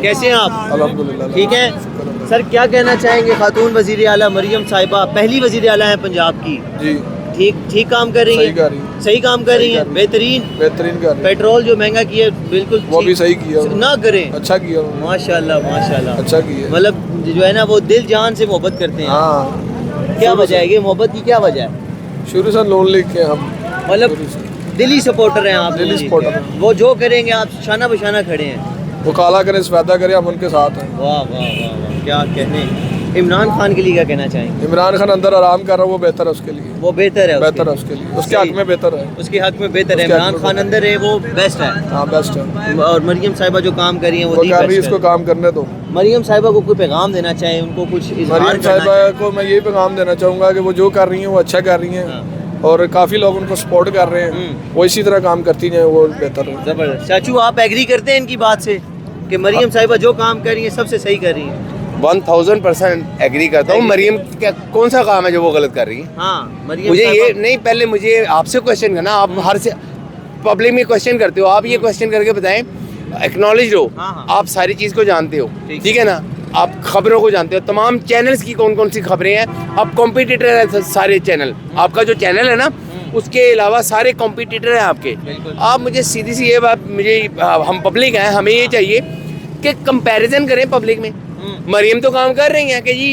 कैसे हैं आप? अल्हम्दुलिल्लाह। ठीक है सर, क्या कहना चाहेंगे खातून वज़ीर आला मरियम साहिबा पहली वज़ीर आला है पंजाब की? जी ठीक काम कर रही है, सही काम कर रही है, बेहतरीन कर रही है। पेट्रोल जो महंगा किया बिल्कुल वो भी सही किया ना करें, अच्छा किया माशाल्लाह माशाल्लाह, अच्छा किया। मतलब जो है ना वो दिल जान से मोहब्बत करते हैं। हाँ, क्या वजह है ये मोहब्बत की, क्या वजह है? शुरू से लोन लेके हम मतलब दिली सपोर्टर हैं आप? दिली सपोर्टर हैं। वो जो करेंगे आप शाना बशाना खड़े हैं। वो काला करे सफेदा करे, हम उनके साथ हैं। वाह वाह वाह वाह, क्या कहने। इमरान खान के लिए क्या कहना चाहेंगे? इमरान खान अंदर आराम कर रहा है, वो बेहतर है उसके लिए। वो बेहतर है, बेहतर है उसके लिए, उसके हक में बेहतर है। उसके हक में बेहतर है। इमरान खान अंदर है वो बेस्ट है। हाँ बेस्ट है। और मरियम साहिबा जो काम कर रही हैं वो कर रही है, इसको काम करने दो। मरियम साहिबा को कोई पैगाम देना चाहे, उनको कुछ मरियम साहिबा को मैं यही पैगाम देना चाहूँगा कि वो जो कर रही हैं वो अच्छा कर रही हैं और काफ़ी लोग उनको सपोर्ट कर रहे हैं। वो इसी तरह काम करती जाए, वो बेहतर है। जबरदस्त। चाचू आप एग्री करते हैं इनकी बात से कि मरियम साहिबा जो काम कर रही है सबसे सही कर रही है? 1000% एग्री करता हूँ। मरियम क्या कौन सा काम है जो वो गलत कर रही है? हाँ, मरियम मुझे ये नहीं, पहले मुझे आपसे क्वेश्चन करना। आप हर से पब्लिक में क्वेश्चन करते हो, आप ये क्वेश्चन करके बताएं, एक्नॉलेज हो। आप सारी चीज़ को जानते हो, ठीक है ना? आप खबरों को जानते हो, तमाम चैनल्स की कौन कौन सी खबरें हैं। आप कॉम्पिटिटर हैं सारे चैनल, आपका जो चैनल है ना उसके अलावा सारे कॉम्पिटिटर हैं आपके। आप मुझे सीधी सी ये बात, मुझे हम पब्लिक हैं, हमें ये चाहिए कि कंपैरिजन करें पब्लिक में। मरियम तो काम कर रही हैं कि जी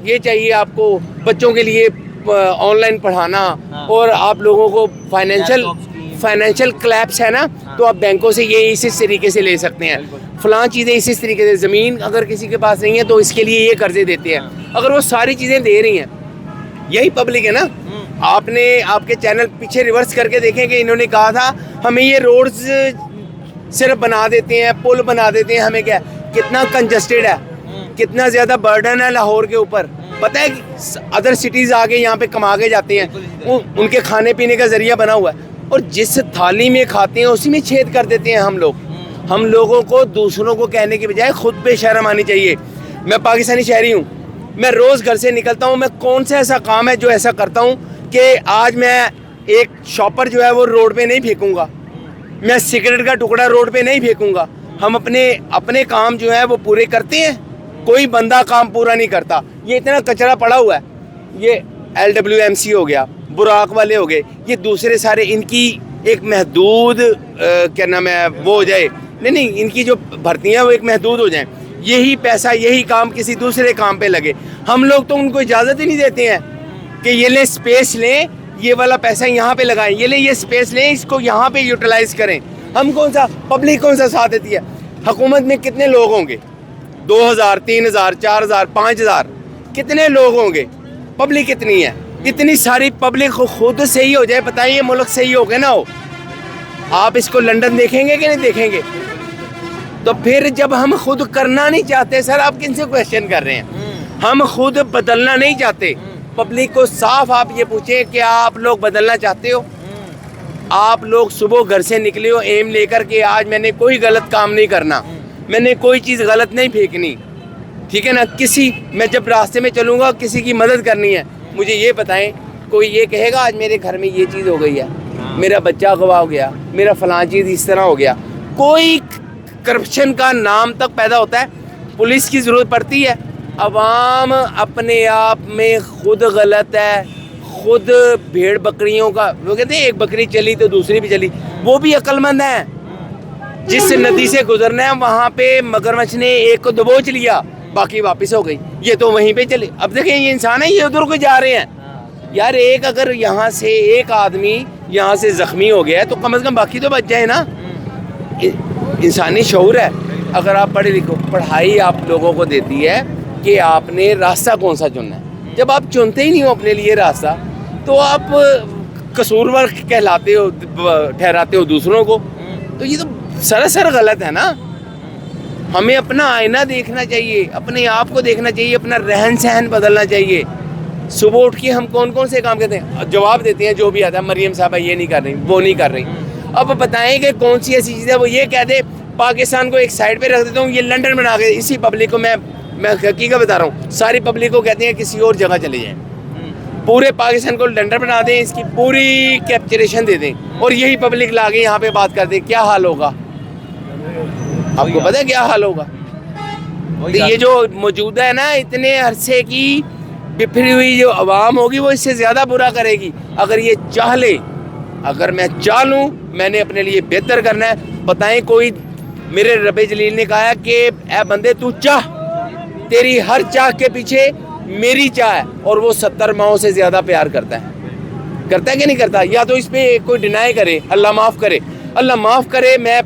ये चाहिए आपको बच्चों के लिए ऑनलाइन पढ़ाना, और आप लोगों को फाइनेंशियल क्लैप्स है ना, तो आप बैंकों से ये इसी तरीके से ले सकते हैं, फलां चीज़ें इसी तरीके से। ज़मीन अगर किसी के पास नहीं है तो इसके लिए ये कर्जे देते हैं। अगर वो सारी चीज़ें दे रही हैं, यही पब्लिक है ना। आपने आपके चैनल पीछे रिवर्स करके देखें कि इन्होंने कहा था हमें ये रोड्स सिर्फ बना देते हैं, पुल बना देते हैं, हमें क्या, कितना कंजस्टेड है, कितना ज़्यादा बर्डन है लाहौर के ऊपर। पता है कि अदर सिटीज़ आके यहाँ पे कमा के जाते हैं, उनके खाने पीने का ज़रिया बना हुआ है, और जिस थाली में खाते हैं उसी में छेद कर देते हैं हम लोग। हम लोगों को दूसरों को कहने की बजाय खुद पे शर्म आनी चाहिए। मैं पाकिस्तानी शहरी हूँ, मैं रोज़ घर से निकलता हूँ, मैं कौन सा ऐसा काम है जो ऐसा करता हूँ कि आज मैं एक शॉपर जो है वो रोड पे नहीं फेंकूँगा, मैं सिगरेट का टुकड़ा रोड पे नहीं फेंकूँगा। हम अपने काम जो है वो पूरे करते हैं, कोई बंदा काम पूरा नहीं करता। ये इतना कचरा पड़ा हुआ है, ये LWMC हो गया, बुराक वाले हो गए, ये दूसरे सारे, इनकी एक महदूद क्या नाम है वो हो जाए, नहीं इनकी जो भर्तियाँ वो एक महदूद हो जाएं, यही पैसा यही काम किसी दूसरे काम पे लगे। हम लोग तो उनको इजाज़त ही नहीं देते हैं कि ये ले स्पेस लें, ये वाला पैसा यहाँ पे लगाएं, ये स्पेस लें, इसको यहाँ पे यूटिलाइज़ करें। हम कौन सा, पब्लिक कौन सा साथ देती है? हुकूमत में कितने लोग होंगे? 2000, 3000, 4000, 5000, कितने लोग होंगे? पब्लिक कितनी है? इतनी सारी पब्लिक खुद सही हो जाए, बताइए मुल्क सही हो गया ना हो। आप इसको लंदन देखेंगे कि नहीं देखेंगे? तो फिर जब हम खुद करना नहीं चाहते, सर आप किन से क्वेश्चन कर रहे हैं? हम खुद बदलना नहीं चाहते। पब्लिक को साफ आप ये पूछें कि आप लोग बदलना चाहते हो? आप लोग सुबह घर से निकले हो एम लेकर के, आज मैंने कोई गलत काम नहीं करना, मैंने कोई चीज़ गलत नहीं फेंकनी, ठीक है ना? मैं जब रास्ते में चलूँगा, किसी की मदद करनी है, मुझे ये बताएं, कोई ये कहेगा आज मेरे घर में ये चीज़ हो गई है, मेरा बच्चा गवा हो गया, मेरा फलां चीज़ इस तरह हो गया? कोई करप्शन का नाम तक पैदा होता है, पुलिस की ज़रूरत पड़ती है। अवाम अपने आप में खुद गलत है, खुद भेड़ बकरियों का, वो कहते हैं एक बकरी चली तो दूसरी भी चली, वो भी अक्लमंद है। जिस नदी से गुजरना है वहाँ पे मगरमच्छ ने एक को दबोच लिया, बाकी वापस हो गई, ये तो वहीं पे चले। अब देखें ये इंसान है, ये उधर को जा रहे हैं। यार एक अगर यहाँ से एक आदमी यहाँ से ज़ख्मी हो गया है तो कम से कम बाकी तो बच जाए ना। इंसानी शऊर है। अगर आप पढ़े लिखो, पढ़ाई आप लोगों को देती है कि आपने रास्ता कौन सा चुनना है। जब आप चुनते ही नहीं हो अपने लिए रास्ता, तो आप कसूरवार कहलाते हो, ठहराते हो दूसरों को, तो ये तो सरासर गलत है ना। हमें अपना आईना देखना चाहिए, अपने आप को देखना चाहिए, अपना रहन सहन बदलना चाहिए। सुबह उठ के हम कौन कौन से काम करते हैं, जवाब देते हैं जो भी आता है, मरियम साहबा ये नहीं कर रही, वो नहीं कर रही। अब बताएं कि कौन सी ऐसी चीज़ है, वो ये कह दे पाकिस्तान को एक साइड पे रख देता हूँ, ये लंदन बना के, इसी पब्लिक को मैं हकीकत बता रहा हूँ, सारी पब्लिक को कहते हैं किसी और जगह चले जाएँ, पूरे पाकिस्तान को लंदन बना दें, इसकी पूरी कैप्चरेशन दे दें, और यही पब्लिक ला के यहाँ पे बात कर दें, क्या हाल होगा? आपको पता है क्या हाल होगा? वही तो ये बात। जो मौजूदा है ना इतने अरसे की बिखरी हुई जो आवाम होगी वो इससे ज़्यादा बुरा करेगी। अगर ये चाह ले, अगर मैं चाह लूँ मैंने अपने लिए बेहतर करना है, बताएं कोई, मेरे रब्बे जलील ने कहा है कि ए बंदे तू चाह, तेरी हर चाह के पीछे मेरी चाह है, और वो 70 माओं से ज़्यादा प्यार करता है कि नहीं करता? या तो इस पर कोई डिनाई करे, अल्लाह माफ़ करे, अल्लाह माफ़ करे, मैं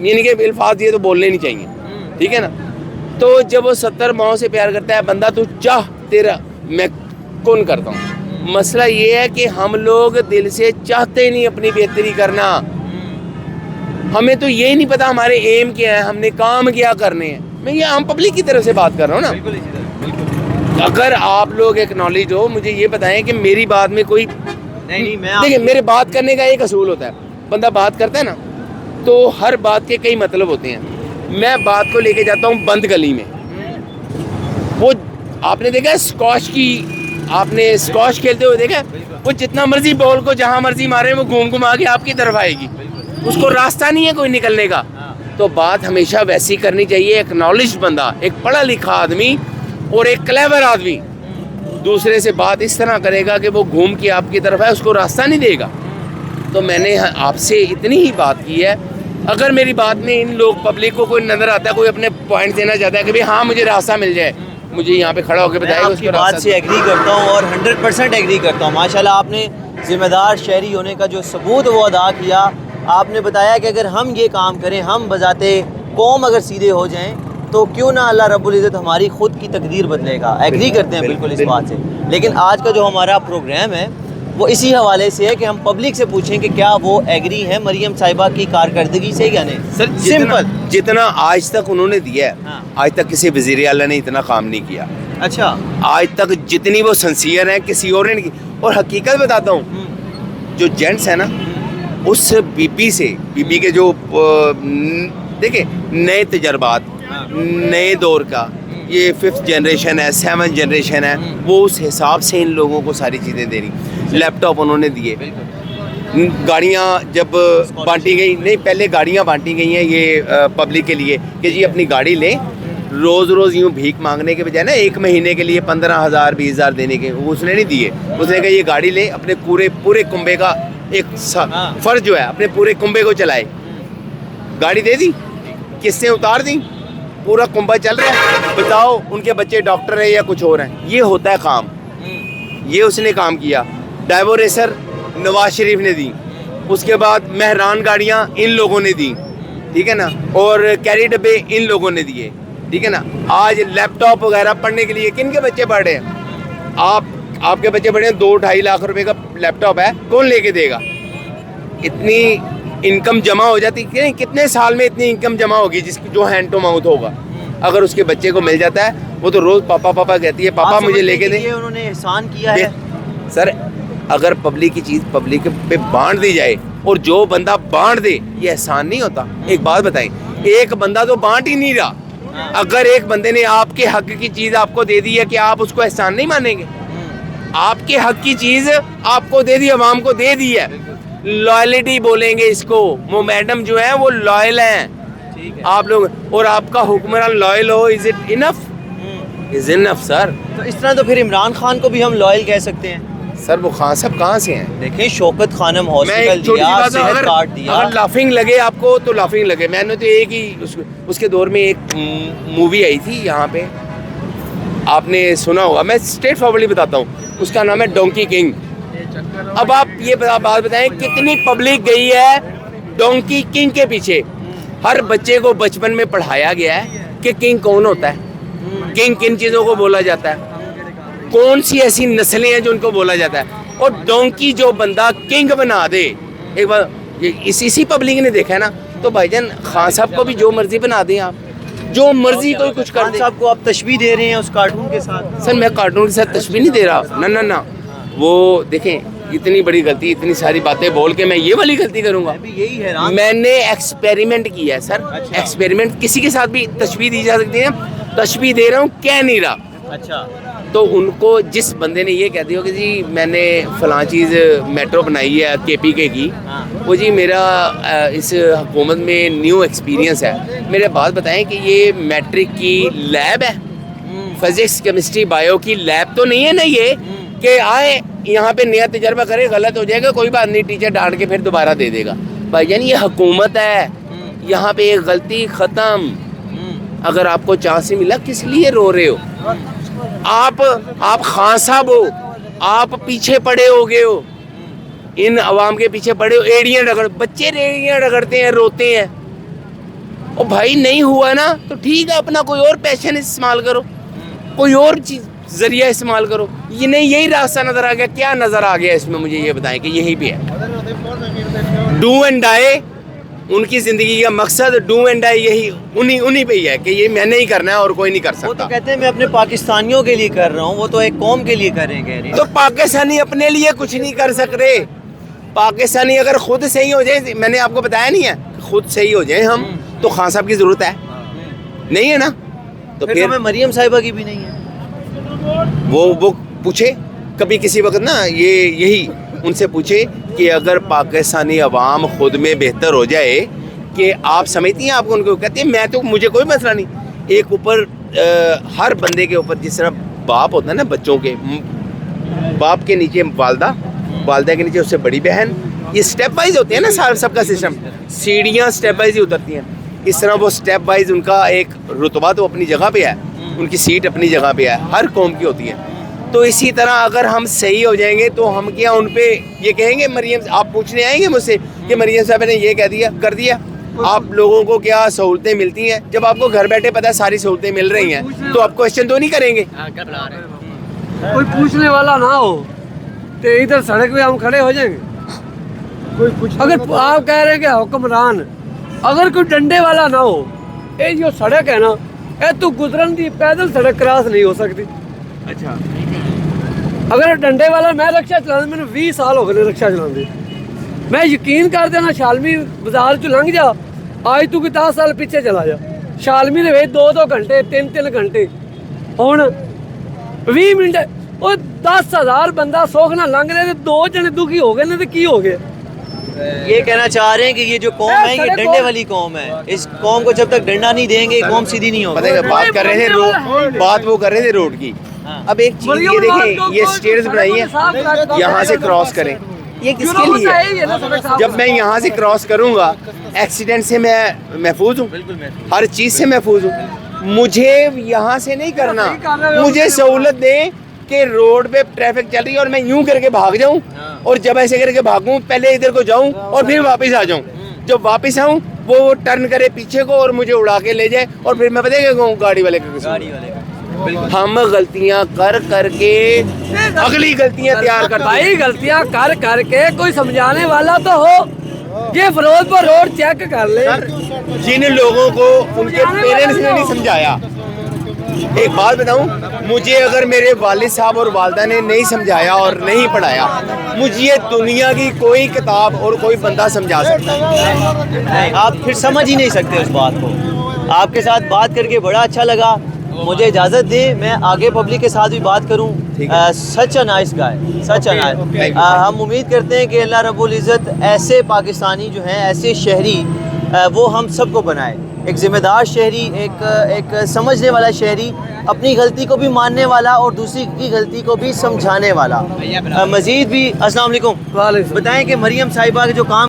यानी कि अल्फाज ये तो बोलने नहीं चाहिए, ठीक है ना? तो जब वो 70 माओं से प्यार करता है, बंदा तू चाह, तेरा मैं कौन करता हूँ। मसला ये है कि हम लोग दिल से चाहते ही नहीं अपनी बेहतरी करना, हमें तो यही नहीं पता हमारे एम क्या है, हमने काम क्या करने हैं। मैं ये आम पब्लिक की तरफ से बात कर रहा हूँ ना। बिल्कुल इसी तरह, बिल्कुल। अगर आप लोग एक्नॉलेज हो, मुझे ये बताएं कि मेरी बात में कोई नहीं मैं देखिए, मेरे बात करने का एक असूल होता है, बंदा बात करता है ना तो हर बात के कई मतलब होते हैं। मैं बात को लेके जाता हूँ बंद गली में, वो आपने देखा है स्कॉश की, आपने स्कॉश खेलते हुए देखा है? वो जितना मर्जी बॉल को जहाँ मर्जी मारे वो घूम घुमा के आपकी तरफ आएगी, उसको रास्ता नहीं है कोई निकलने का। तो बात हमेशा वैसी करनी चाहिए। एक्नॉलेज बंदा, एक पढ़ा लिखा आदमी और एक क्लेवर आदमी दूसरे से बात इस तरह करेगा कि वो घूम के आपकी तरफ है, उसको रास्ता नहीं देगा। तो मैंने आपसे इतनी ही बात की है, अगर मेरी बात में इन लोग पब्लिक को कोई नज़र आता है, कोई अपने पॉइंट देना चाहता है कि भाई हाँ मुझे रास्ता मिल जाए, मुझे यहाँ पे खड़ा होकर मैं बताएगा आपकी उसको बात रास्ता से एग्री करता हूँ और 100% एग्री करता हूँ। माशाल्लाह आपने ज़िम्मेदार शहरी होने का जो सबूत वो अदा किया। आपने बताया कि अगर हम ये काम करें, हम बजाते कौम अगर सीधे हो जाएं, तो क्यों ना अल्लाह रब्बुल इज़्ज़त हमारी खुद की तकदीर बदलेगा। एग्री करते हैं बिल्कुल इस बात से। लेकिन आज का जो हमारा प्रोग्राम है वो इसी हवाले से है कि हम पब्लिक से पूछें कि क्या वो एग्री है मरियम साहिबा की कारकर्दगी से या नहीं। Sir simple. जितना आज तक उन्होंने दिया है, हाँ। आज तक किसी वज़ीर आला ने इतना काम नहीं किया। अच्छा। आज तक जितनी वो सिंसियर है किसी और ने नहीं की। और हकीकत बताता हूँ, जो जेंट्स है ना उस बीबी से, बीबी के जो देखिए नए तजर्बात, नए दौर का, ये 5th जनरेशन है, 7th जनरेशन है, वो उस हिसाब से इन लोगों को सारी चीज़ें दे रही। लैपटॉप उन्होंने दिए, गाड़ियाँ जब बांटी गई, नहीं पहले गाड़ियाँ बांटी गई हैं ये पब्लिक के लिए कि जी अपनी गाड़ी लें, रोज़ रोज़ यूँ भीख मांगने के बजाय ना 1 महीने के लिए 15,000 20,000 देने के, वो उसने नहीं दिए। उसने कहा ये गाड़ी ले, अपने पूरे कुंबे का एक फ़र्ज जो है अपने पूरे कुंबे को चलाए। गाड़ी दे दी, किस्तें उतार दी, पूरा कुंबा चल रहा है। बताओ उनके बच्चे डॉक्टर है या कुछ और हैं। ये होता है काम, ये उसने काम किया। डाइवो रेसर नवाज शरीफ ने दी, उसके बाद मेहरान गाड़ियाँ इन लोगों ने दी, ठीक है ना, और कैरी डब्बे इन लोगों ने दिए, ठीक है ना। आज लैपटॉप वगैरह पढ़ने के लिए किन के बच्चे पढ़ रहे हैं? आपके बच्चे पढ़े हैं, 2-2.5 लाख रुपए का लैपटॉप है, कौन लेके देगा? इतनी इनकम जमा हो जाती है, कितने साल में इतनी इनकम जमा होगी जिसकी जो हैंड टू माउथ होगा। अगर उसके बच्चे को मिल जाता है, वो तो रोज़ पापा पापा कहती है, पापा मुझे लेके दें। उन्होंने एहसान किया है सर। अगर पब्लिक की चीज़ पब्लिक पे बांट दी जाए और जो बंदा बांट दे, ये एहसान नहीं होता। एक बात बताएं, एक बंदा तो बांट ही नहीं रहा। अगर एक बंदे ने आपके हक की चीज़ आपको दे दी है, कि आप उसको एहसान नहीं मानेंगे? आपके हक की चीज़ आपको दे दी, अवाम को दे दी है, लॉयलिटी बोलेंगे इसको। वो मैडम जो है वो लॉयल हैं, आप लोग, और आपका हुक्मरान लॉयल हो, is it enough? Is enough sir. तो इस तरह तो फिर इमरान खान को भी हम लॉयल कह सकते हैं। सर वो खान साहब कहाँ से हैं? देखें शौकत खानम मैं हॉस्पिटल एक छोटी दिया, बात, सेहत कार्ड दिया। अगर लाफिंग लगे आपको तो लाफिंग लगे। मैंने तो एक ही उसके दौर में एक मूवी आई थी यहाँ पे, आपने सुना होगा, मैं स्ट्रेट फॉरवर्डली बताता हूँ, उसका नाम है डोंकी किंग। अब आप ये बात बताएं, कितनी पब्लिक गई है डोंकी किंग के पीछे। हर बच्चे को बचपन में पढ़ाया गया है कि किंग कौन होता है, किंग किन चीज़ों को बोला जाता है, कौन सी ऐसी नस्लें हैं जो उनको बोला जाता है। और डोंकी जो बंदा किंग बना दे, एक बार इसी पब्लिक ने देखा है ना, तो भाईजान खान साहब को भी जो मर्जी बना दें आप, जो मर्जी कोई कुछ कर खान दे। साहब को आप तशबीह दे रहे हैं उस कार्टून के साथ। सर मैं कार्टून के साथ तशबीह नहीं दे रहा, ना ना ना। वो देखें इतनी बड़ी गलती, इतनी सारी बातें बोल के मैं ये वाली गलती करूँगा? यही है, मैंने एक्सपेरिमेंट किया है सर। अच्छा। एक्सपेरिमेंट किसी के साथ भी तशबीह दी जा सकती है, तशबीह दे रहा हूँ, कह नहीं रहा। अच्छा। तो उनको जिस बंदे ने ये कह दिया कि जी मैंने फ़लाँ चीज़ मेट्रो बनाई है KPK की, वो जी मेरा इस हुकूमत में न्यू एक्सपीरियंस है, मेरे बात बताएं कि ये मैट्रिक की लैब है, फिज़िक्स केमिस्ट्री बायो की लैब तो नहीं है ना ये, कि आए यहाँ पे नया तजर्बा करे, गलत हो जाएगा कोई बात नहीं, टीचर डांट के फिर दोबारा दे देगा। भाईजान ये हुकूमत है, यहाँ पे एक गलती ख़त्म। अगर आपको चांस नहीं मिला किस लिए रो रहे हो? आप खान साहब हो, आप पीछे पड़े हो गए हो, इन अवाम के पीछे पड़े हो, एड़ियाँ रगड़, बच्चे एड़ियाँ रगड़ते हैं, रोते हैं। और भाई नहीं हुआ ना तो ठीक है, अपना कोई और पैशन इस्तेमाल करो, कोई और चीज़ जरिया इस्तेमाल करो। ये नहीं, यही रास्ता नज़र आ गया। क्या नज़र आ गया इसमें, मुझे ये बताएं कि यही पे है डू एंड डाई। उनकी ज़िंदगी का मकसद डू एंड डाई यही उन्हीं पे ही है कि ये मैंने ही करना है और कोई नहीं कर सकता। वो तो कहते हैं मैं अपने पाकिस्तानियों के लिए कर रहा हूँ, वो तो एक कौम के लिए कर रहे हैं, कह रहे हैं। तो पाकिस्तानी अपने लिए कुछ नहीं कर सकते। पाकिस्तानी अगर खुद सही हो जाए, मैंने आपको बताया नहीं है, खुद सही हो जाए हम, तो खान साहब की ज़रूरत है नहीं है ना? तो फिर हमें मरियम साहिबा की भी नहीं है। वो पूछे कभी किसी वक्त ना, ये यही उनसे पूछे कि अगर पाकिस्तानी अवाम खुद में बेहतर हो जाए, कि आप समझती हैं, आपको उनको कहती है मैं तो, मुझे कोई मसला नहीं। एक ऊपर हर बंदे के ऊपर जिस तरह बाप होता है ना, बच्चों के बाप के नीचे वालदा, वालदा के नीचे उससे बड़ी बहन, ये स्टेप वाइज होते हैं ना सारा सबका सिस्टम, सीढ़ियाँ स्टेप वाइज ही उतरती हैं। इस तरह वो स्टेप वाइज उनका एक रुतबा तो अपनी जगह पे है, उनकी सीट अपनी जगह पे है, हर कौम की होती है। तो इसी तरह अगर हम सही हो जाएंगे तो हम क्या उन पे ये कहेंगे, मरियम आप पूछने आएंगे मुझसे कि मरियम साहब ने ये कह दिया कर दिया, आप लोगों को क्या सहूलतें मिलती हैं? जब आपको घर बैठे पता है सारी सहूलतें मिल रही हैं, तो आप क्वेश्चन तो नहीं करेंगे। कोई पूछने वाला ना हो तो इधर सड़क पे हम खड़े हो जाएंगे। अगर आप कह रहे हैं कि हुक्मरान, अगर कोई डंडे वाला ना हो, ये जो सड़क है ना, ये तो गुजरन दी पैदल सड़क क्रॉस नहीं हो सकती। अच्छा, अगर डंडे वाला, मैं रिक्शा चलाने, मैंने 20 साल हो गए रिक्शा चलाते, मैं यकीन कर देना शालमी बाजार चो लंघ जा, आज तू 10 साल पीछे चला जा, शालमी दे 2-2 घंटे 3-3 घंटे, हुण 20 मिनट, वो 10,000 बंदा सुख ना लंघ रहे, 2 जने दुखी हो गए ने, तो की हो गए? ये कहना चाह रहे हैं कि ये जो कौम है ये डंडे वाली कौम है, इस कौम को जब तक डंडा नहीं देंगे कौम सीधी नहीं होगी। पता है बात कर रहे थे बात वो कर रहे थे रोड की। अब एक चीज ये देखें, ये स्टेयर्स बनाई है, यहाँ से क्रॉस करें, ये किसके लिए है? जब मैं यहाँ से क्रॉस करूँगा, एक्सीडेंट से मैं महफूज हूँ, हर चीज़ से महफूज हूँ। मुझे यहाँ से नहीं करना, मुझे सहूलत दें कि रोड पे ट्रैफिक चल रही है और मैं यूं करके भाग जाऊं, और जब ऐसे करके भागूं पहले इधर को जाऊं और फिर वापस आ जाऊं। जब वापस आऊं वो टर्न करे पीछे को और मुझे उड़ा के ले जाए, और फिर मैं पता क्या गाड़ी वाले का। हम गलतियां कर करके अगली गलतियां तैयार करते हैं। भाई गलतियां कर करके कोई समझाने वाला तो हो। ये फिरोजपुर रोड चेक कर ले। जिन लोगों को उनके पेरेंट्स ने नहीं समझाया, एक बात बताऊं, मुझे अगर मेरे वालिद साहब और वालदा ने नहीं समझाया और नहीं पढ़ाया, मुझे दुनिया की कोई किताब और कोई बंदा समझा सकता है। आप फिर समझ ही नहीं सकते उस बात को। आपके साथ बात करके बड़ा अच्छा लगा, मुझे इजाज़त दे, मैं आगे पब्लिक के साथ भी बात करूं। Such a nice guy, such a nice. हम उम्मीद करते हैं कि अल्लाह रब्बुल इज़्ज़त ऐसे पाकिस्तानी जो हैं, ऐसे शहरी, वो हम सबको बनाए, एक ज़िम्मेदार शहरी, एक समझने वाला शहरी, अपनी गलती को भी मानने वाला और दूसरी की गलती को भी समझाने वाला। मज़ीद भी अस्सलाम वालेकुम, बताएं कि मरियम साहिबा के जो काम